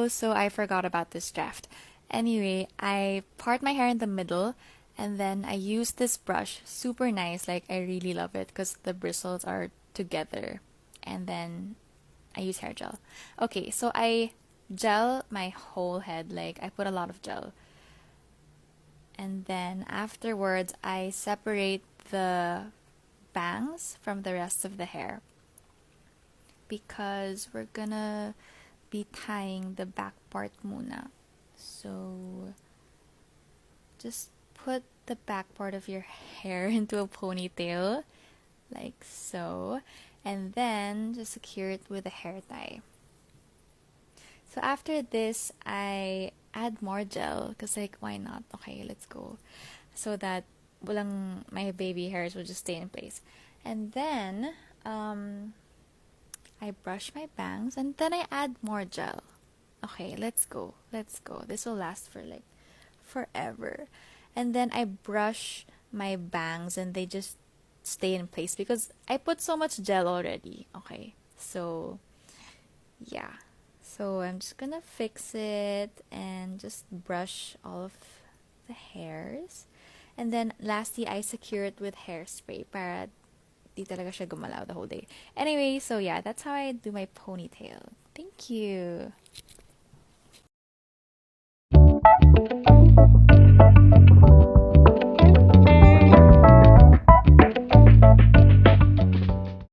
Oh, so I forgot about this draft. Anyway, I part my hair in the middle and then I use this brush. Super nice. Like, I really love it because the bristles are together. And then I use hair gel. Okay, so I gel my whole head. Like, I put a lot of gel. And then afterwards, I separate the bangs from the rest of the hair because we're gonna be tying the back part muna. So just put the back part of your hair into a ponytail like so, and then just secure it with a hair tie. So after this, I add more gel because like why not? Okay, let's go. So that my baby hairs will just stay in place. And then I brush my bangs and then I add more gel. Okay, let's go. Let's go. This will last for like forever. And then I brush my bangs and they just stay in place because I put so much gel already. Okay. So, yeah. So I'm just gonna fix it and just brush all of the hairs. And then lastly, I secure it with hairspray para di talaga siya gumalaw the whole day. Anyway, so yeah, that's how I do my ponytail. Thank you.